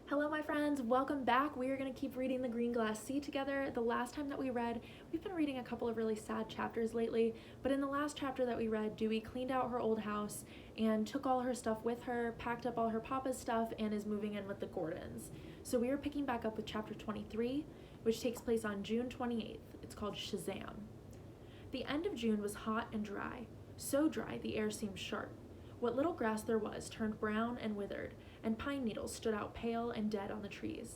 Hello, my friends. Welcome back. We are going to keep reading The Green Glass Sea together. The last time that we read, we've been reading a couple of really sad chapters lately, but in the last chapter that we read, Dewey cleaned out her old house and took all her stuff with her, packed up all her papa's stuff, and is moving in with the Gordons. So we are picking back up with chapter 23, which takes place on June 28th. It's called Shazam. The end of June was hot and dry, so dry the air seemed sharp. What little grass there was turned brown and withered, and pine needles stood out pale and dead on the trees.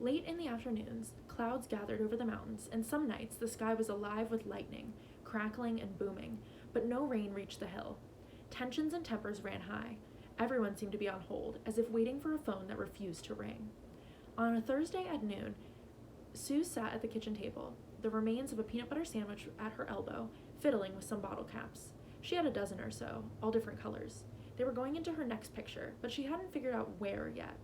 Late in the afternoons, clouds gathered over the mountains, and some nights the sky was alive with lightning, crackling and booming, but no rain reached the hill. Tensions and tempers ran high. Everyone seemed to be on hold, as if waiting for a phone that refused to ring. On a Thursday at noon, Sue sat at the kitchen table, the remains of a peanut butter sandwich at her elbow, fiddling with some bottle caps. She had a dozen or so, all different colors. They were going into her next picture, but she hadn't figured out where yet.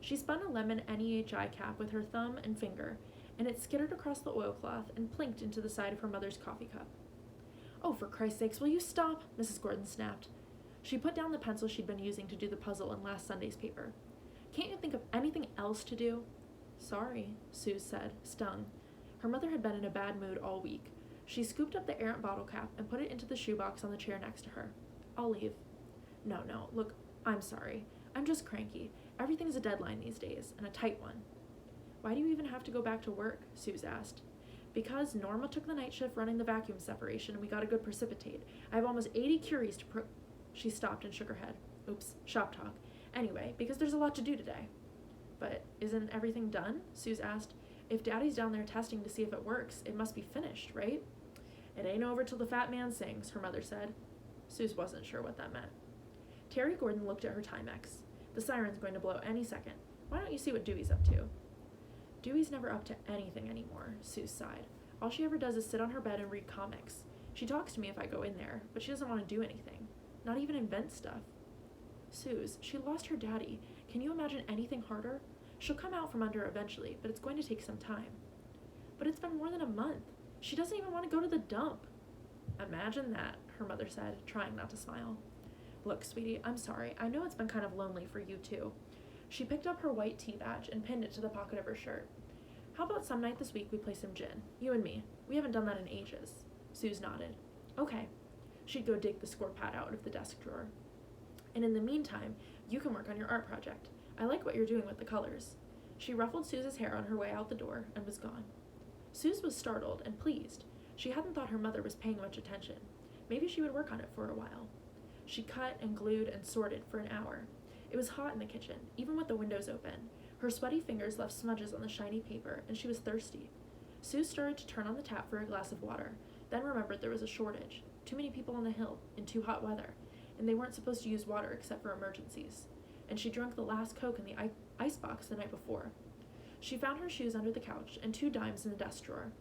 She spun a lemon NEHI cap with her thumb and finger, and it skittered across the oilcloth and plinked into the side of her mother's coffee cup. "Oh, for Christ's sakes, will you stop?" Mrs. Gordon snapped. She put down the pencil she'd been using to do the puzzle in last Sunday's paper. "Can't you think of anything else to do?" "Sorry," Sue said, stung. Her mother had been in a bad mood all week. She scooped up the errant bottle cap and put it into the shoebox on the chair next to her. "I'll leave." No, look, I'm sorry. I'm just cranky. Everything's a deadline these days, and a tight one." "Why do you even have to go back to work?" Suze asked. "Because Norma took the night shift running the vacuum separation and we got a good precipitate. I have almost 80 curies to She stopped and shook her head. "Oops, shop talk. Anyway, because there's a lot to do today." "But isn't everything done?" Suze asked. "If Daddy's down there testing to see if it works, it must be finished, right?" "It ain't over till the fat man sings," her mother said. Suze wasn't sure what that meant. Terry Gordon looked at her Timex. "The siren's going to blow any second. Why don't you see what Dewey's up to?" "Dewey's never up to anything anymore," Sue sighed. "All she ever does is sit on her bed and read comics. She talks to me if I go in there, but she doesn't want to do anything. Not even invent stuff." "Suze, she lost her daddy. Can you imagine anything harder? She'll come out from under eventually, but it's going to take some time." "But it's been more than a month. She doesn't even want to go to the dump." "Imagine that," her mother said, trying not to smile. "Look, sweetie, I'm sorry. I know it's been kind of lonely for you, too." She picked up her white tea badge and pinned it to the pocket of her shirt. "How about some night this week we play some gin? You and me. We haven't done that in ages." Suze nodded. "Okay." She'd go dig the score pad out of the desk drawer. "And in the meantime, you can work on your art project. I like what you're doing with the colors." She ruffled Suze's hair on her way out the door and was gone. Suze was startled and pleased. She hadn't thought her mother was paying much attention. Maybe she would work on it for a while. She cut and glued and sorted for an hour. It was hot in the kitchen, even with the windows open. Her sweaty fingers left smudges on the shiny paper, and she was thirsty. Sue started to turn on the tap for a glass of water, then remembered there was a shortage. Too many people on the hill, in too hot weather, and they weren't supposed to use water except for emergencies. And she drank the last Coke in the icebox the night before. She found her shoes under the couch and 2 dimes in the desk drawer.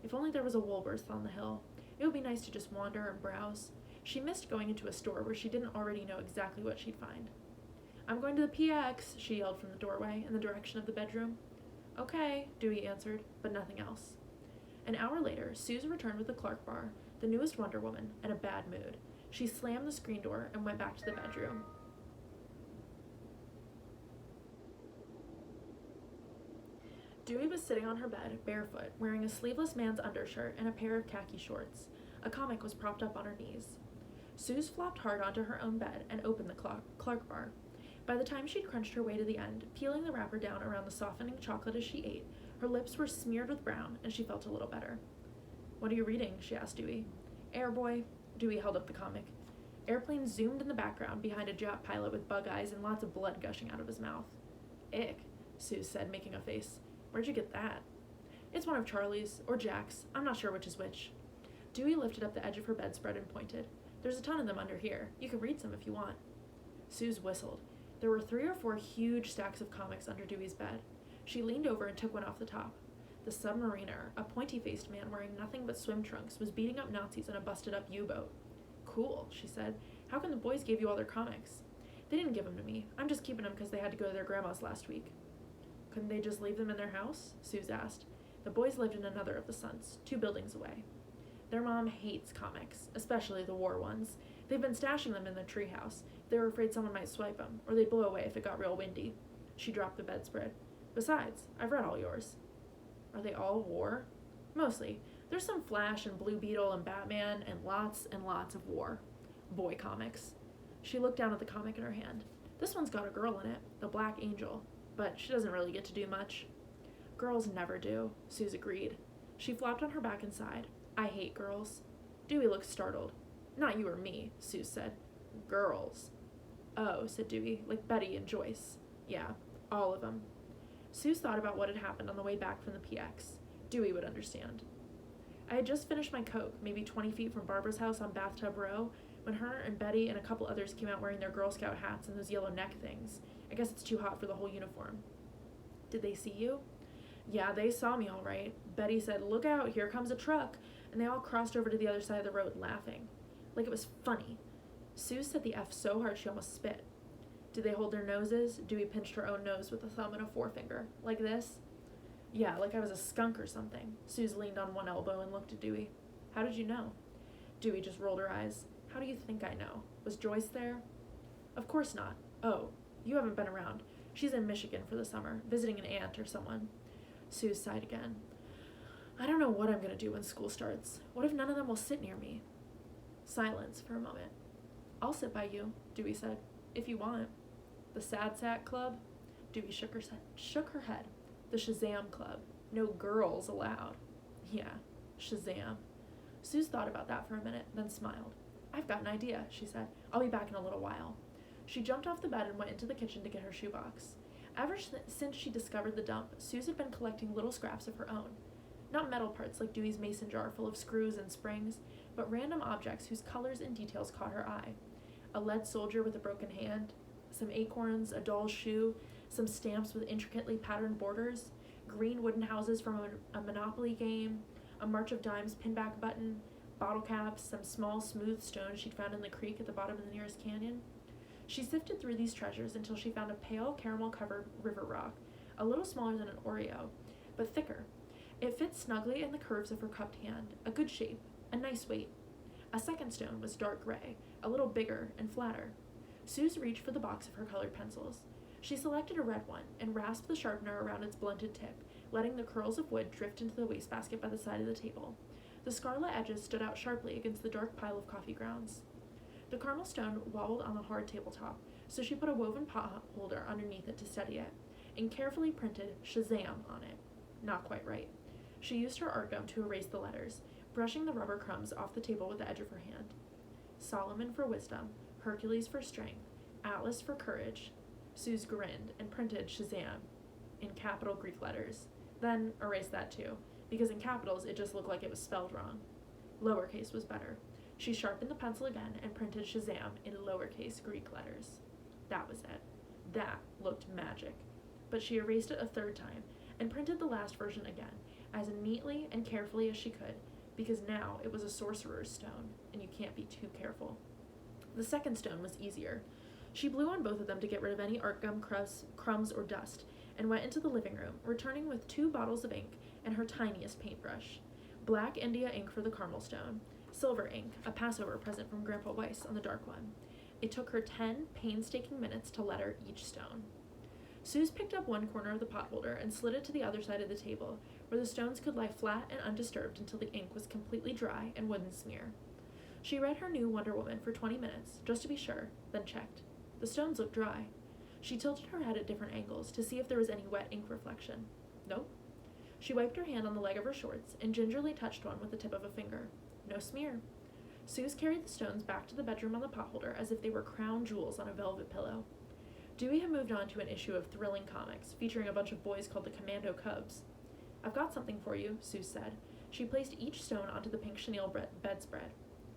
If only there was a Woolworth on the hill. It would be nice to just wander and browse. She missed going into a store where she didn't already know exactly what she'd find. "I'm going to the PX, she yelled from the doorway in the direction of the bedroom. "Okay," Dewey answered, but nothing else. An hour later, Suze returned with the Clark bar, the newest Wonder Woman, in a bad mood. She slammed the screen door and went back to the bedroom. Dewey was sitting on her bed, barefoot, wearing a sleeveless man's undershirt and a pair of khaki shorts. A comic was propped up on her knees. Suze flopped hard onto her own bed and opened the Clark bar. By the time she'd crunched her way to the end, peeling the wrapper down around the softening chocolate as she ate, her lips were smeared with brown and she felt a little better. "What are you reading?" she asked Dewey. "Airboy." Dewey held up the comic. Airplanes zoomed in the background behind a jet pilot with bug eyes and lots of blood gushing out of his mouth. "Ick," Suze said, making a face. "Where'd you get that?" "It's one of Charlie's, or Jack's. I'm not sure which is which." Dewey lifted up the edge of her bedspread and pointed. "There's a ton of them under here. You can read some if you want." Suze whistled. There were 3 or 4 huge stacks of comics under Dewey's bed. She leaned over and took one off the top. The submariner, a pointy-faced man wearing nothing but swim trunks, was beating up Nazis in a busted-up U-boat. "Cool," she said. "How come the boys gave you all their comics?" "They didn't give them to me. I'm just keeping them because they had to go to their grandma's last week." "Couldn't they just leave them in their house?" Suze asked. The boys lived in another of the Sunts, 2 buildings away. "Their mom hates comics, especially the war ones. They've been stashing them in their treehouse. They were afraid someone might swipe them, or they'd blow away if it got real windy." She dropped the bedspread. Besides, I've read all yours. Are they all war? Mostly. There's some Flash and Blue Beetle and Batman and lots of war. Boy comics. She looked down at the comic in her hand. This one's got a girl in it, the Black Angel, but she doesn't really get to do much. Girls never do, Suze agreed. She flopped on her back and sighed. I hate girls. Dewey looked startled. Not you or me, Suze said. Girls. Oh, said Dewey, like Betty and Joyce. Yeah, all of them. Suze thought about what had happened on the way back from the PX. Dewey would understand. I had just finished my Coke, maybe 20 feet from Barbara's house on Bathtub Row, when her and Betty and a couple others came out wearing their Girl Scout hats and those yellow neck things. I guess it's too hot for the whole uniform. Did they see you? Yeah, they saw me all right. Betty said, look out, here comes a truck, and they all crossed over to the other side of the road laughing. Like it was funny. Suze said the F so hard she almost spit. Did they hold their noses? Dewey pinched her own nose with a thumb and a forefinger. Like this? Yeah, like I was a skunk or something. Suze leaned on one elbow and looked at Dewey. How did you know? Dewey just rolled her eyes. How do you think I know? Was Joyce there? Of course not. Oh, you haven't been around. She's in Michigan for the summer, visiting an aunt or someone. Suze sighed again. I don't know what I'm going to do when school starts. What if none of them will sit near me? Silence for a moment. I'll sit by you, Dewey said, if you want. The Sad Sack Club? Dewey shook her head. The Shazam Club. No girls allowed. Yeah, Shazam. Suze thought about that for a minute, then smiled. I've got an idea, she said. I'll be back in a little while. She jumped off the bed and went into the kitchen to get her shoebox. Ever since she discovered the dump, Suze had been collecting little scraps of her own. Not metal parts like Dewey's mason jar full of screws and springs, but random objects whose colors and details caught her eye. A lead soldier with a broken hand, some acorns, a doll's shoe, some stamps with intricately patterned borders, green wooden houses from a Monopoly game, a March of Dimes pinback button, bottle caps, some small smooth stones she'd found in the creek at the bottom of the nearest canyon. She sifted through these treasures until she found a pale caramel-covered river rock, a little smaller than an Oreo, but thicker. It fit snugly in the curves of her cupped hand, a good shape, a nice weight. A second stone was dark gray, a little bigger and flatter. Suze reached for the box of her colored pencils. She selected a red one and rasped the sharpener around its blunted tip, letting the curls of wood drift into the wastebasket by the side of the table. The scarlet edges stood out sharply against the dark pile of coffee grounds. The caramel stone wobbled on the hard tabletop, so she put a woven pot holder underneath it to steady it, and carefully printed Shazam on it. Not quite right. She used her art gum to erase the letters, brushing the rubber crumbs off the table with the edge of her hand. Solomon for wisdom, Hercules for strength, Atlas for courage. Suze grinned and printed Shazam in capital Greek letters, then erased that too, because in capitals it just looked like it was spelled wrong. Lowercase was better. She sharpened the pencil again and printed Shazam in lowercase Greek letters. That was it. That looked magic. But she erased it a third time and printed the last version again, as neatly and carefully as she could, because now it was a sorcerer's stone, and you can't be too careful. The second stone was easier. She blew on both of them to get rid of any art gum crumbs or dust, and went into the living room, returning with 2 bottles of ink and her tiniest paintbrush. Black India ink for the caramel stone, silver ink, a Passover present from Grandpa Weiss, on the dark one. It took her 10 painstaking minutes to letter each stone. Suze picked up one corner of the pot holder and slid it to the other side of the table, where the stones could lie flat and undisturbed until the ink was completely dry and wouldn't smear. She read her new Wonder Woman for 20 minutes, just to be sure, then checked. The stones looked dry. She tilted her head at different angles to see if there was any wet ink reflection. Nope. She wiped her hand on the leg of her shorts and gingerly touched one with the tip of a finger. No smear. Suze carried the stones back to the bedroom on the pot holder as if they were crown jewels on a velvet pillow. Dewey had moved on to an issue of thrilling comics, featuring a bunch of boys called the Commando Cubs. I've got something for you, Suze said. She placed each stone onto the pink chenille bedspread.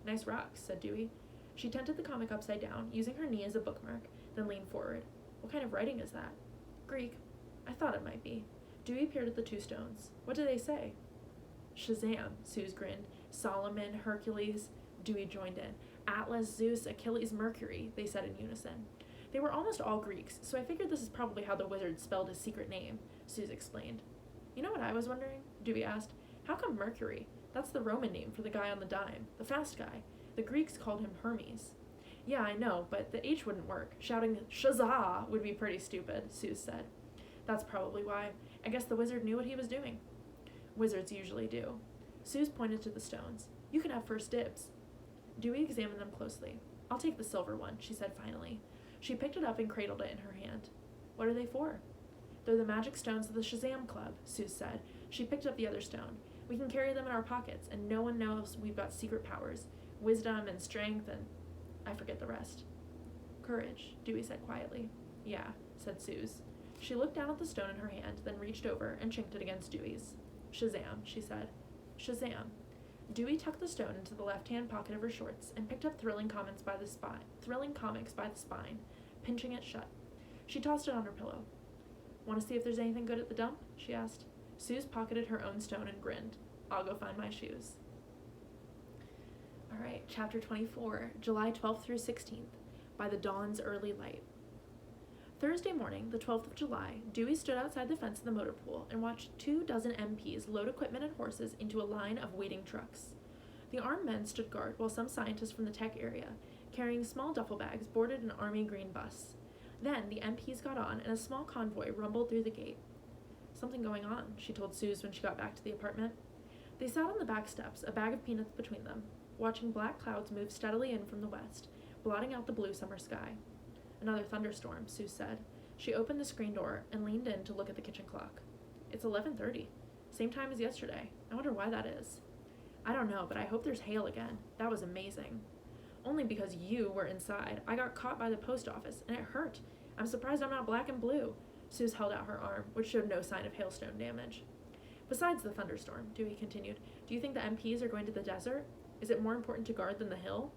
Nice rocks, said Dewey. She tented the comic upside down, using her knee as a bookmark, then leaned forward. What kind of writing is that? Greek. I thought it might be. Dewey peered at the 2 stones. What do they say? Shazam, Suze grinned. Solomon, Hercules. Dewey joined in. Atlas, Zeus, Achilles, Mercury, they said in unison. They were almost all Greeks, so I figured this is probably how the wizard spelled his secret name, Suze explained. You know what I was wondering? Dewey asked. How come Mercury? That's the Roman name for the guy on the dime, the fast guy. The Greeks called him Hermes. Yeah, I know, but the H wouldn't work. Shouting shazah would be pretty stupid, Suze said. That's probably why. I guess the wizard knew what he was doing. Wizards usually do. Suze pointed to the stones. You can have first dibs. Dewey examined them closely. I'll take the silver one, she said finally. She picked it up and cradled it in her hand. What are they for? They're the magic stones of the Shazam Club, Suze said. She picked up the other stone. We can carry them in our pockets, and no one knows we've got secret powers. Wisdom and strength and... I forget the rest. Courage, Dewey said quietly. Yeah, said Suze. She looked down at the stone in her hand, then reached over and chinked it against Dewey's. Shazam, she said. Shazam. Dewey tucked the stone into the left-hand pocket of her shorts and picked up Thrilling Comics by the spine, pinching it shut. She tossed it on her pillow. Want to see if there's anything good at the dump? She asked. Suze pocketed her own stone and grinned. I'll go find my shoes. All right, chapter 24, July 12th through 16th, by the dawn's early light. Thursday morning, the 12th of July, Dewey stood outside the fence of the motor pool and watched 24 MPs load equipment and horses into a line of waiting trucks. The armed men stood guard while some scientists from the tech area, carrying small duffel bags, boarded an army green bus. Then the MPs got on and a small convoy rumbled through the gate. Something going on, she told Suze when she got back to the apartment. They sat on the back steps, a bag of peanuts between them, watching black clouds move steadily in from the west, blotting out the blue summer sky. Another thunderstorm, Suze said. She opened the screen door and leaned in to look at the kitchen clock. It's 11:30. Same time as yesterday. I wonder why that is. I don't know, but I hope there's hail again. That was amazing. Only because you were inside. I got caught by the post office, and it hurt. I'm surprised I'm not black and blue. Suze held out her arm, which showed no sign of hailstone damage. Besides the thunderstorm, Dewey continued, do you think the MPs are going to the desert? Is it more important to guard than the hill?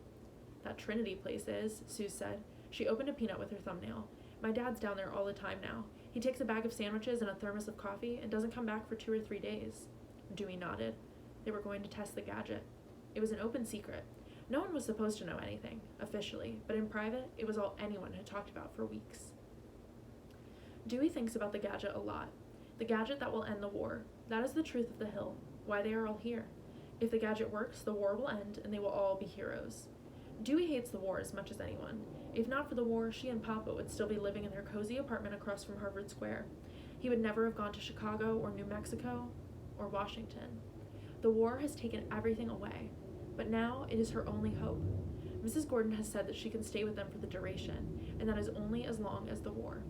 That Trinity place is, Suze said. She opened a peanut with her thumbnail. My dad's down there all the time now. He takes a bag of sandwiches and a thermos of coffee and doesn't come back for 2 or 3 days. Dewey nodded. They were going to test the gadget. It was an open secret. No one was supposed to know anything, officially, but in private, it was all anyone had talked about for weeks. Dewey thinks about the gadget a lot. The gadget that will end the war. That is the truth of the Hill, why they are all here. If the gadget works, the war will end and they will all be heroes. Dewey hates the war as much as anyone. If not for the war, she and Papa would still be living in their cozy apartment across from Harvard Square. He would never have gone to Chicago or New Mexico or Washington. The war has taken everything away, but now it is her only hope. Mrs. Gordon has said that she can stay with them for the duration, and that is only as long as the war.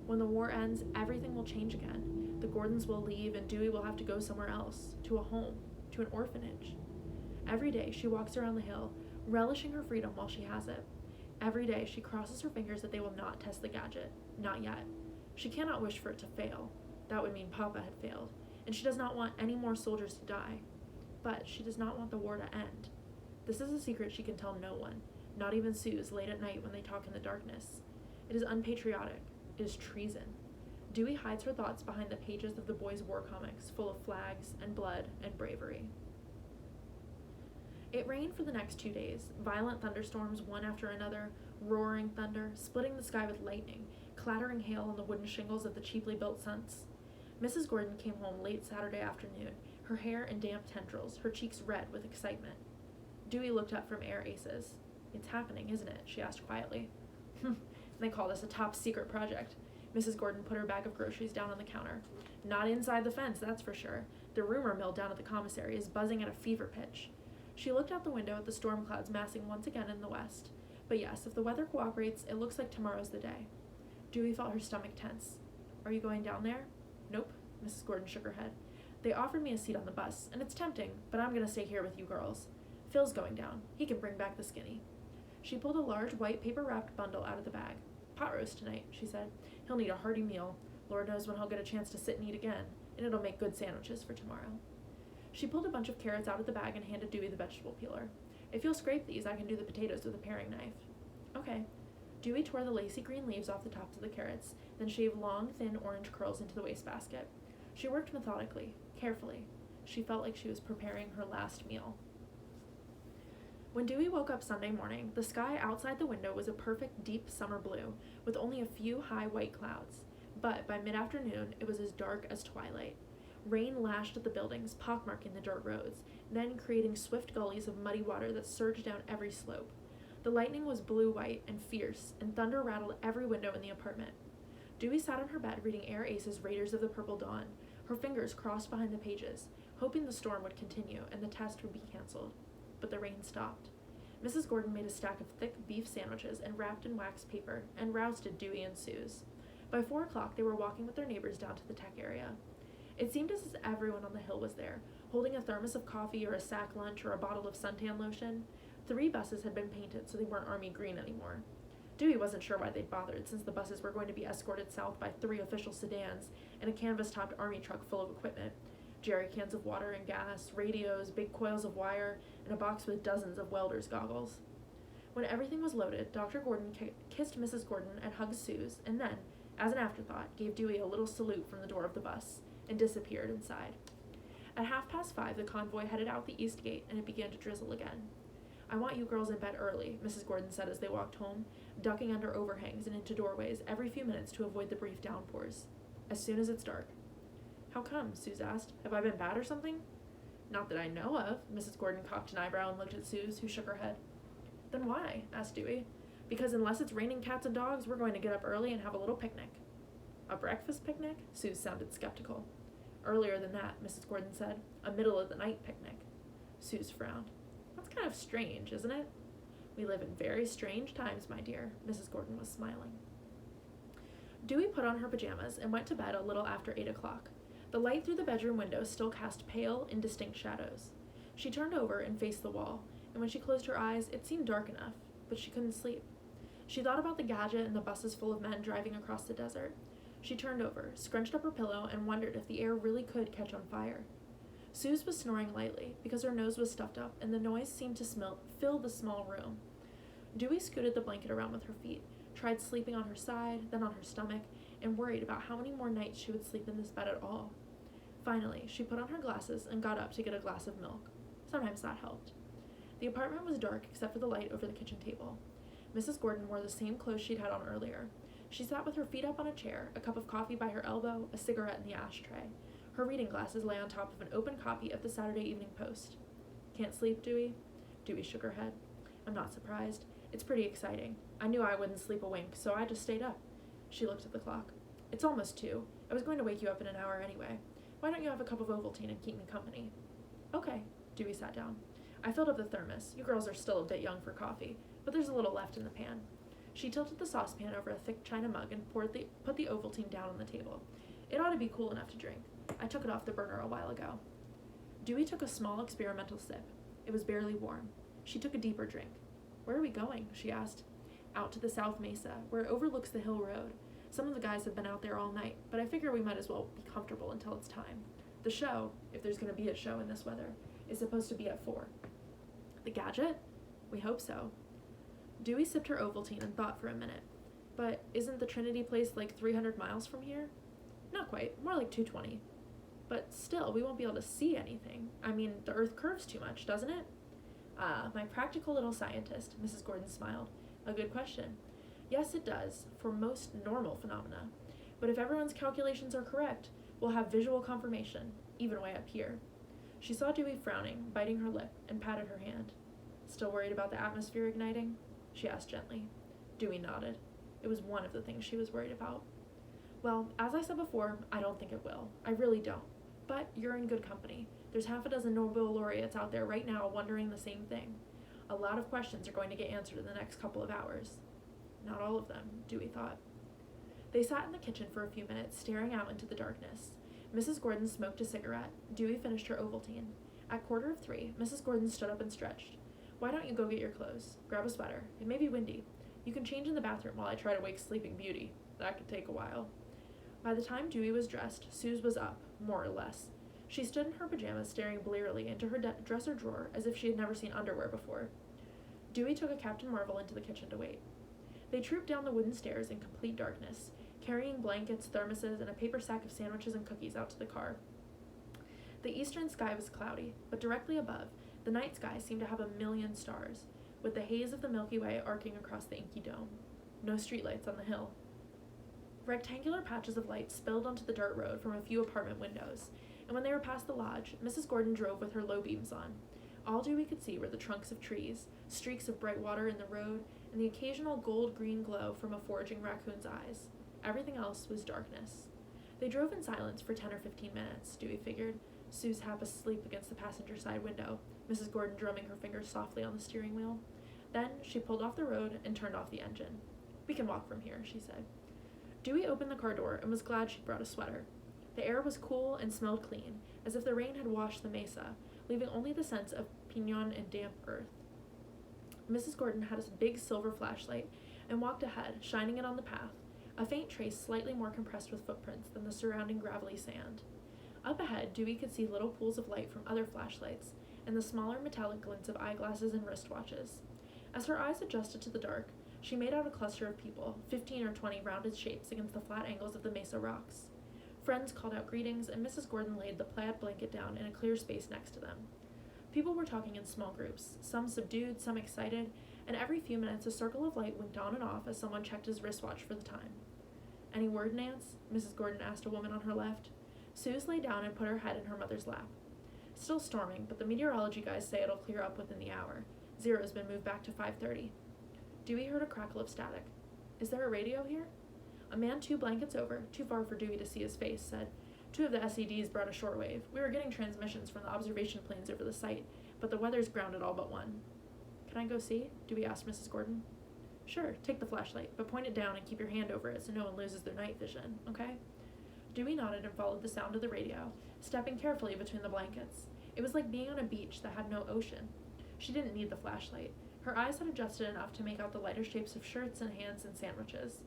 When the war ends, everything will change again. The Gordons will leave and Dewey will have to go somewhere else, to a home, to an orphanage. Every day she walks around the hill, relishing her freedom while she has it. Every day she crosses her fingers that they will not test the gadget. Not yet. She cannot wish for it to fail. That would mean Papa had failed. And she does not want any more soldiers to die. But she does not want the war to end. This is a secret she can tell no one, not even Suze late at night when they talk in the darkness. It is unpatriotic. It is treason. Dewey hides her thoughts behind the pages of the boys' war comics full of flags and blood and bravery. It rained for the next 2 days, violent thunderstorms one after another, roaring thunder, splitting the sky with lightning, clattering hail on the wooden shingles of the cheaply built sunts. Mrs. Gordon came home late Saturday afternoon, her hair in damp tendrils, her cheeks red with excitement. Dewey looked up from air aces. It's happening, isn't it? She asked quietly. They call this a top secret project. Mrs. Gordon put her bag of groceries down on the counter. Not inside the fence, that's for sure. The rumor mill down at the commissary is buzzing at a fever pitch. She looked out the window at the storm clouds massing once again in the west. But yes, if the weather cooperates, it looks like tomorrow's the day. Dewey felt her stomach tense. Are you going down there? Nope, Mrs. Gordon shook her head. They offered me a seat on the bus, and it's tempting, but I'm going to stay here with you girls. Phil's going down. He can bring back the skinny. She pulled a large white paper-wrapped bundle out of the bag. Pot roast tonight, she said. He'll need a hearty meal. Lord knows when he'll get a chance to sit and eat again, and it'll make good sandwiches for tomorrow. She pulled a bunch of carrots out of the bag and handed Dewey the vegetable peeler. If you'll scrape these, I can do the potatoes with a paring knife. Okay. Dewey tore the lacy green leaves off the tops of the carrots, then shaved long, thin orange curls into the wastebasket. She worked methodically, carefully. She felt like she was preparing her last meal. When Dewey woke up Sunday morning, the sky outside the window was a perfect deep summer blue, with only a few high white clouds. But by mid-afternoon, it was as dark as twilight. Rain lashed at the buildings, pockmarking the dirt roads, then creating swift gullies of muddy water that surged down every slope. The lightning was blue-white and fierce, and thunder rattled every window in the apartment. Dewey sat on her bed reading Air Ace's Raiders of the Purple Dawn, her fingers crossed behind the pages, hoping the storm would continue and the test would be canceled. But the rain stopped. Mrs. Gordon made a stack of thick beef sandwiches and wrapped in wax paper and rousted Dewey and Suze. By 4 o'clock, they were walking with their neighbors down to the tech area. It seemed as if everyone on the hill was there, holding a thermos of coffee or a sack lunch or a bottle of suntan lotion. 3 buses had been painted so they weren't army green anymore. Dewey wasn't sure why they'd bothered, since the buses were going to be escorted south by 3 official sedans and a canvas-topped army truck full of equipment. Jerry cans of water and gas, radios, big coils of wire, and a box with dozens of welder's goggles. When everything was loaded, Dr. Gordon kissed Mrs. Gordon and hugged Suze, and then, as an afterthought, gave Dewey a little salute from the door of the bus, and disappeared inside. At 5:30, the convoy headed out the east gate, and it began to drizzle again. "I want you girls in bed early," Mrs. Gordon said as they walked home, ducking under overhangs and into doorways every few minutes to avoid the brief downpours. "As soon as it's dark." "How come?" Suze asked. "Have I been bad or something?" "Not that I know of." Mrs. Gordon cocked an eyebrow and looked at Suze, who shook her head. "Then why?" asked Dewey. "Because unless it's raining cats and dogs, we're going to get up early and have a little picnic." "A breakfast picnic?" Suze sounded skeptical. "Earlier than that," Mrs. Gordon said. "A middle-of-the-night picnic." Suze frowned. "That's kind of strange, isn't it?" "We live in very strange times, my dear." Mrs. Gordon was smiling. Dewey put on her pajamas and went to bed a little after 8 o'clock. The light through the bedroom window still cast pale, indistinct shadows. She turned over and faced the wall, and when she closed her eyes, it seemed dark enough, but she couldn't sleep. She thought about the gadget and the buses full of men driving across the desert. She turned over, scrunched up her pillow, and wondered if the air really could catch on fire. Suze was snoring lightly, because her nose was stuffed up, and the noise seemed to fill the small room. Dewey scooted the blanket around with her feet, tried sleeping on her side, then on her stomach, and worried about how many more nights she would sleep in this bed at all. Finally, she put on her glasses and got up to get a glass of milk. Sometimes that helped. The apartment was dark except for the light over the kitchen table. Mrs. Gordon wore the same clothes she'd had on earlier. She sat with her feet up on a chair, a cup of coffee by her elbow, a cigarette in the ashtray. Her reading glasses lay on top of an open copy of the Saturday Evening Post. "Can't sleep, Dewey?" Dewey shook her head. "I'm not surprised. It's pretty exciting. I knew I wouldn't sleep a wink, so I just stayed up." She looked at the clock. "It's almost 2. I was going to wake you up in an hour anyway. Why don't you have a cup of Ovaltine and keep me company?" "Okay." Dewey sat down. "I filled up the thermos. You girls are still a bit young for coffee, but there's a little left in the pan." She tilted the saucepan over a thick china mug and put the Ovaltine down on the table. "It ought to be cool enough to drink. I took it off the burner a while ago." Dewey took a small experimental sip. It was barely warm. She took a deeper drink. "Where are we going?" she asked. "Out to the South Mesa, where it overlooks the hill road. Some of the guys have been out there all night, but I figure we might as well be comfortable until it's time. The show, if there's going to be a show in this weather, is supposed to be at 4. "The gadget?" "We hope so." Dewey sipped her Ovaltine and thought for a minute. "But isn't the Trinity place like 300 miles from here?" "Not quite, more like 220. "But still, we won't be able to see anything. I mean, the Earth curves too much, doesn't it?" "Ah, my practical little scientist," Mrs. Gordon smiled. "A good question. Yes, it does, for most normal phenomena. But if everyone's calculations are correct, we'll have visual confirmation, even way up here." She saw Dewey frowning, biting her lip, and patted her hand. "Still worried about the atmosphere igniting?" she asked gently. Dewey nodded. It was one of the things she was worried about. "Well, as I said before, I don't think it will. I really don't. But you're in good company. There's 6 Nobel laureates out there right now wondering the same thing. A lot of questions are going to get answered in the next couple of hours." Not all of them, Dewey thought. They sat in the kitchen for a few minutes, staring out into the darkness. Mrs. Gordon smoked a cigarette. Dewey finished her Ovaltine. At 2:45, Mrs. Gordon stood up and stretched. "Why don't you go get your clothes? Grab a sweater. It may be windy. You can change in the bathroom while I try to wake Sleeping Beauty. That could take a while." By the time Dewey was dressed, Suze was up, more or less. She stood in her pajamas, staring blearily into her dresser drawer as if she had never seen underwear before. Dewey took a Captain Marvel into the kitchen to wait. They trooped down the wooden stairs in complete darkness, carrying blankets, thermoses, and a paper sack of sandwiches and cookies out to the car. The eastern sky was cloudy, but directly above, the night sky seemed to have 1,000,000 stars, with the haze of the Milky Way arcing across the inky dome. No streetlights on the hill. Rectangular patches of light spilled onto the dirt road from a few apartment windows, and when they were past the lodge, Mrs. Gordon drove with her low beams on. All Dewey could see were the trunks of trees, streaks of bright water in the road, and the occasional gold-green glow from a foraging raccoon's eyes. Everything else was darkness. They drove in silence for 10 or 15 minutes, Dewey figured, Sue's half asleep against the passenger side window, Mrs. Gordon drumming her fingers softly on the steering wheel. Then she pulled off the road and turned off the engine. "We can walk from here," she said. Dewey opened the car door and was glad she'd brought a sweater. The air was cool and smelled clean, as if the rain had washed the mesa, leaving only the scents of pinon and damp earth. Mrs. Gordon had a big silver flashlight and walked ahead, shining it on the path, a faint trace slightly more compressed with footprints than the surrounding gravelly sand. Up ahead, Dewey could see little pools of light from other flashlights, and the smaller metallic glints of eyeglasses and wristwatches. As her eyes adjusted to the dark, she made out a cluster of people, 15 or 20 rounded shapes against the flat angles of the mesa rocks. Friends called out greetings, and Mrs. Gordon laid the plaid blanket down in a clear space next to them. People were talking in small groups, some subdued, some excited, and every few minutes a circle of light winked on and off as someone checked his wristwatch for the time. "Any word, Nance?" Mrs. Gordon asked a woman on her left. Suze lay down and put her head in her mother's lap. "Still storming, but the meteorology guys say it'll clear up within the hour. Zero's been moved back to 5:30. Dewey heard a crackle of static. "Is there a radio here?" A man 2 blankets over, too far for Dewey to see his face, said, "2 of the SEDs brought a shortwave. We were getting transmissions from the observation planes over the site, but the weather's grounded all but one." "Can I go see?" Dewey asked Mrs. Gordon. "Sure, take the flashlight, but point it down and keep your hand over it so no one loses their night vision, okay?" Dewey nodded and followed the sound of the radio, stepping carefully between the blankets. It was like being on a beach that had no ocean. She didn't need the flashlight. Her eyes had adjusted enough to make out the lighter shapes of shirts and hands and sandwiches.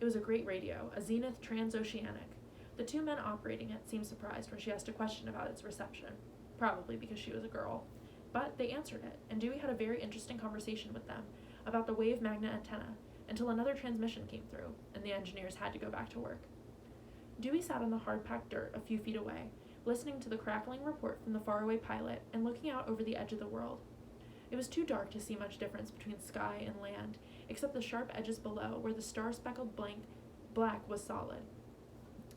It was a great radio, a Zenith transoceanic. The 2 men operating it seemed surprised when she asked a question about its reception, probably because she was a girl. But they answered it, and Dewey had a very interesting conversation with them about the wave magnet antenna, until another transmission came through, and the engineers had to go back to work. Dewey sat on the hard-packed dirt a few feet away, listening to the crackling report from the faraway pilot and looking out over the edge of the world. It was too dark to see much difference between sky and land, except the sharp edges below, where the star-speckled black was solid.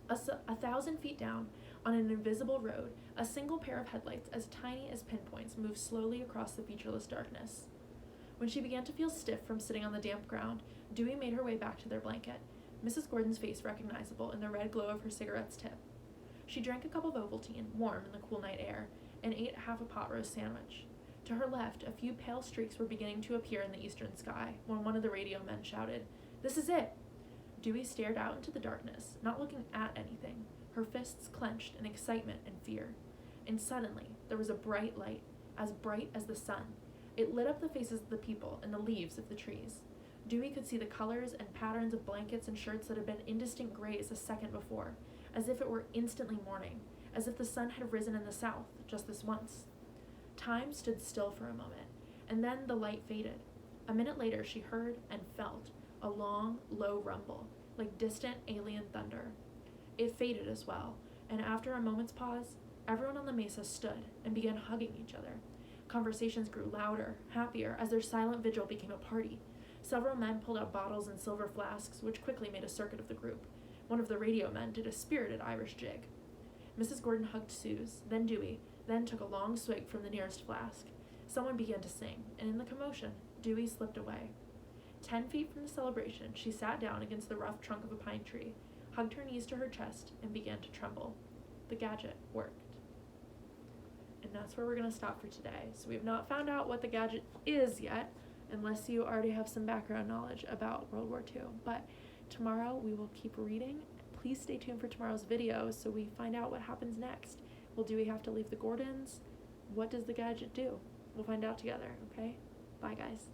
1,000 feet down, on an invisible road, a single pair of headlights as tiny as pinpoints moved slowly across the featureless darkness. When she began to feel stiff from sitting on the damp ground, Dewey made her way back to their blanket, Mrs. Gordon's face recognizable in the red glow of her cigarette's tip. She drank a cup of Ovaltine, warm in the cool night air, and ate half a pot roast sandwich. To her left, a few pale streaks were beginning to appear in the eastern sky, when one of the radio men shouted, "This is it!" Dewey stared out into the darkness, not looking at anything, her fists clenched in excitement and fear. And suddenly, there was a bright light, as bright as the sun. It lit up the faces of the people and the leaves of the trees. Dewey could see the colors and patterns of blankets and shirts that had been indistinct grays a second before, as if it were instantly morning, as if the sun had risen in the south, just this once. Time stood still for a moment, and then the light faded. A minute later, she heard and felt a long, low rumble, like distant alien thunder. It faded as well, and after a moment's pause, everyone on the mesa stood and began hugging each other. Conversations grew louder, happier, as their silent vigil became a party. Several men pulled out bottles and silver flasks, which quickly made a circuit of the group. One of the radio men did a spirited Irish jig. Mrs. Gordon hugged Suze, then Dewey, then took a long swig from the nearest flask. Someone began to sing, and in the commotion, Dewey slipped away. 10 feet from the celebration, she sat down against the rough trunk of a pine tree, hugged her knees to her chest, and began to tremble. The gadget worked. And that's where we're going to stop for today. So we have not found out what the gadget is yet, unless you already have some background knowledge about World War II. But tomorrow we will keep reading. Please stay tuned for tomorrow's video so we find out what happens next. Well, do we have to leave the Gordons? What does the gadget do? We'll find out together, okay? Bye, guys.